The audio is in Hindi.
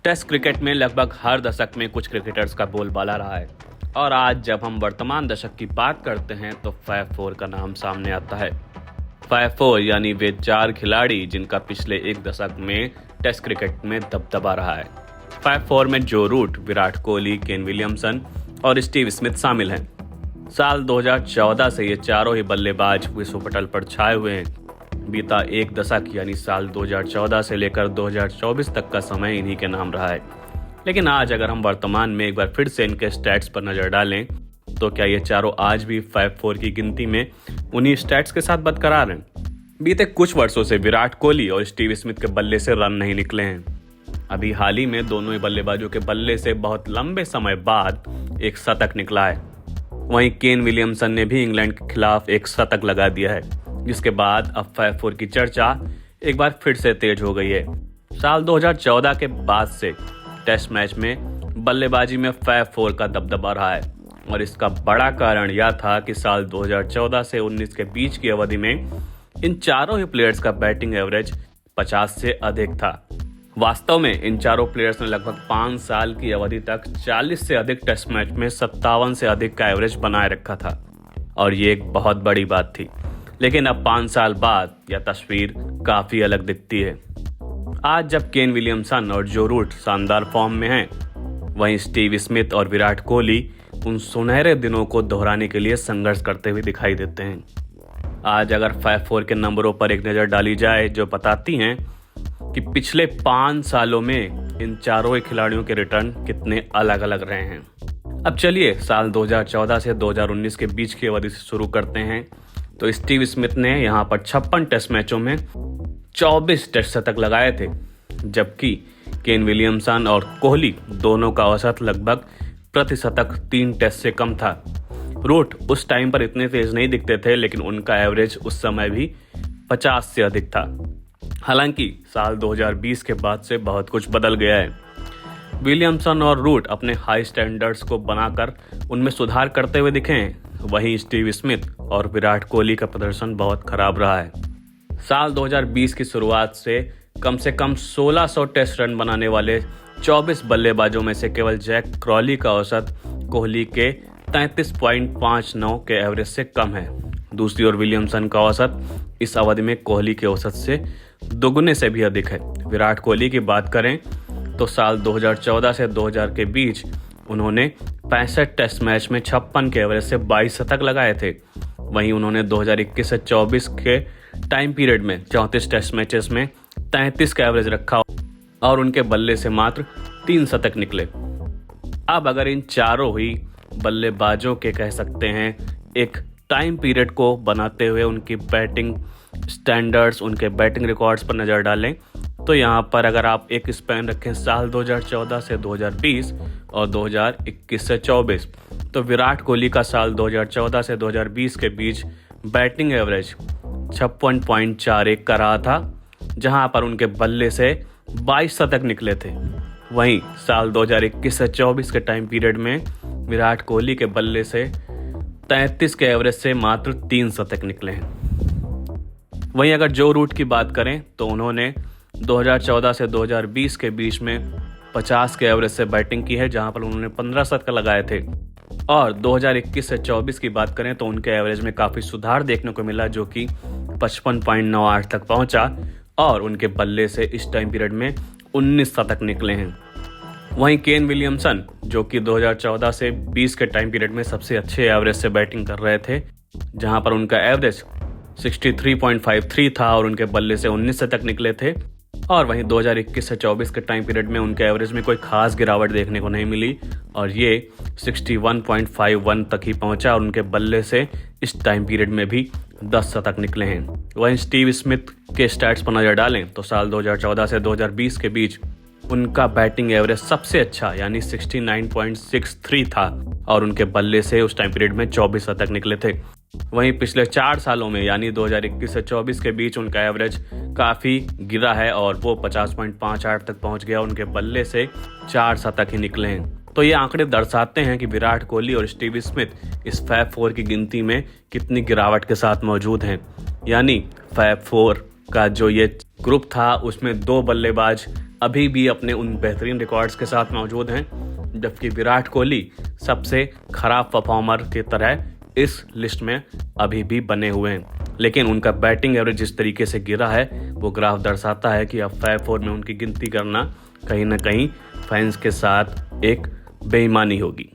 टेस्ट क्रिकेट में लगभग हर दशक में कुछ क्रिकेटर्स का बोलबाला रहा है और आज जब हम वर्तमान दशक की बात करते हैं तो फैब फोर का नाम सामने आता है। फैब फोर यानी वे 4 खिलाड़ी जिनका पिछले एक दशक में टेस्ट क्रिकेट में दबदबा रहा है। फैब फोर में Joe Root, Virat Kohli, Kane Williamson और स्टीव स्मिथ शामिल हैं। साल 2014 से ये चारों ही बल्लेबाज विश्व पटल पर छाए हुए हैं। बीता एक दशक यानी साल 2014 से लेकर 2024 तक का समय इन्हीं के नाम रहा है। लेकिन आज अगर हम वर्तमान में एक बार फिर से इनके स्टैट्स पर नजर डालें तो क्या ये चारों आज भी फैब फोर की गिनती में उन्हीं स्टैट्स के साथ बरकरार हैं? बीते कुछ वर्षों से विराट कोहली और स्टीव स्मिथ के बल्ले से रन नहीं निकले हैं। अभी हाल ही में दोनों ही बल्लेबाजों के बल्ले से बहुत लंबे समय बाद एक शतक निकला है। वहीं केन विलियमसन ने भी इंग्लैंड के खिलाफ एक शतक लगा दिया है, जिसके बाद अब फैब फोर की चर्चा एक बार फिर से तेज हो गई है। साल 2014 के बाद से टेस्ट मैच में बल्लेबाजी में फैब फोर का दबदबा रहा है और इसका बड़ा कारण यह था कि साल 2014 से 19 के बीच की अवधि में इन चारों ही प्लेयर्स का बैटिंग एवरेज 50 से अधिक था। वास्तव में इन चारों प्लेयर्स ने लगभग 5 साल की अवधि तक 40 से अधिक टेस्ट मैच में 57 से अधिक का एवरेज बनाए रखा था और ये एक बहुत बड़ी बात थी। लेकिन अब 5 साल बाद यह तस्वीर काफी अलग दिखती है। आज जब केन विलियमसन और जो रूट शानदार फॉर्म में हैं, वहीं स्टीव स्मिथ और विराट कोहली उन सुनहरे दिनों को दोहराने के लिए संघर्ष करते हुए दिखाई देते हैं। आज अगर फैब फोर के नंबरों पर एक नजर डाली जाए जो बताती हैं कि पिछले 5 सालों में इन चारों ही खिलाड़ियों के रिटर्न कितने अलग अलग रहे हैं। अब चलिए साल 2014 से 2019 के बीच की अवधि से शुरू करते हैं। तो स्टीव स्मिथ ने यहाँ पर 56 टेस्ट मैचों में 24 टेस्ट शतक लगाए थे, जबकि केन विलियमसन और कोहली दोनों का औसत लगभग प्रति शतक 3 टेस्ट से कम था। रूट उस टाइम पर इतने तेज नहीं दिखते थे, लेकिन उनका एवरेज उस समय भी 50 से अधिक था। हालांकि साल 2020 के बाद से बहुत कुछ बदल गया है। विलियमसन और रूट अपने हाई स्टैंडर्ड्स को बनाकर उनमें सुधार करते हुए दिखे हैं। वहीं स्टीव स्मिथ और विराट कोहली का प्रदर्शन बहुत खराब रहा है। साल 2020 की शुरुआत से कम 1600 टेस्ट रन बनाने वाले 24 बल्लेबाजों में से केवल जैक क्रॉली का औसत कोहली के 33.59 के एवरेज से कम है। दूसरी ओर विलियमसन का औसत इस अवधि में कोहली के औसत से दोगुने से भी अधिक है। विराट कोहली की बात करें तो साल 2014 से 2000 के बीच उन्होंने 65 टेस्ट मैच में 56 के एवरेज से 22 शतक लगाए थे। वहीं उन्होंने 2021 से 24 के टाइम पीरियड में 34 टेस्ट मैचेस में 33 का एवरेज रखा और उनके बल्ले से मात्र 3 शतक निकले। अब अगर इन चारों ही बल्लेबाजों के कह सकते हैं एक टाइम पीरियड को बनाते हुए उनकी बैटिंग स्टैंडर्ड्स, उनके बैटिंग रिकॉर्ड्स पर नज़र डालें तो यहाँ पर अगर आप एक स्पैन रखें साल 2014 से 2020 और 2021 से 24, तो विराट कोहली का साल 2014 से 2020 के बीच बैटिंग एवरेज 56.41 का रहा था, जहाँ पर उनके बल्ले से 22 शतक निकले थे। वहीं साल 2021 से 24 के टाइम पीरियड में विराट कोहली के बल्ले से 33 के एवरेज से मात्र 3 शतक निकले हैं। वहीं अगर जो रूट की बात करें तो उन्होंने 2014 से 2020 के बीच में 50 के एवरेज से बैटिंग की है, जहां पर उन्होंने 15 शतक लगाए थे। और 2021 से 24 की बात करें तो उनके एवरेज में काफ़ी सुधार देखने को मिला, जो कि 55.98 तक पहुंचा और उनके बल्ले से इस टाइम पीरियड में 19 शतक निकले हैं। वहीं केन विलियमसन, जो कि 2014 से 20 के टाइम पीरियड में सबसे अच्छे एवरेज से बैटिंग कर रहे थे, जहां पर उनका एवरेज 63.53 था और उनके बल्ले से 19 शतक निकले थे। और वहीं 2021 से 24 के टाइम पीरियड में उनके एवरेज में कोई खास गिरावट देखने को नहीं मिली और ये 61.51 तक ही पहुंचा और उनके बल्ले से इस टाइम पीरियड में भी 10 शतक निकले हैं। वहीं स्टीव स्मिथ के स्टैट्स पर नजर डालें तो साल 2014 से 2020 के बीच उनका बैटिंग एवरेज सबसे अच्छा यानी 69.63 था और उनके बल्ले से उस टाइम पीरियड में 24 शतक निकले थे। वहीं पिछले 4 सालों में यानी 2021 से 24 के बीच उनका एवरेज काफ़ी गिरा है और वो 50.58 तक पहुंच गया। उनके बल्ले से 4 शतक ही निकले हैं। तो ये आंकड़े दर्शाते हैं कि विराट कोहली और स्टीव स्मिथ इस फैब फोर की गिनती में कितनी गिरावट के साथ मौजूद हैं। यानी फैब फोर का जो ये ग्रुप था उसमें 2 बल्लेबाज अभी भी अपने उन बेहतरीन रिकॉर्ड्स के साथ मौजूद हैं, जबकि विराट कोहली सबसे खराब परफॉर्मर की तरह इस लिस्ट में अभी भी बने हुए हैं। लेकिन उनका बैटिंग एवरेज जिस तरीके से गिरा है वो ग्राफ दर्शाता है कि अब फैब 4 में उनकी गिनती करना कहीं ना कहीं फैंस के साथ एक बेईमानी होगी।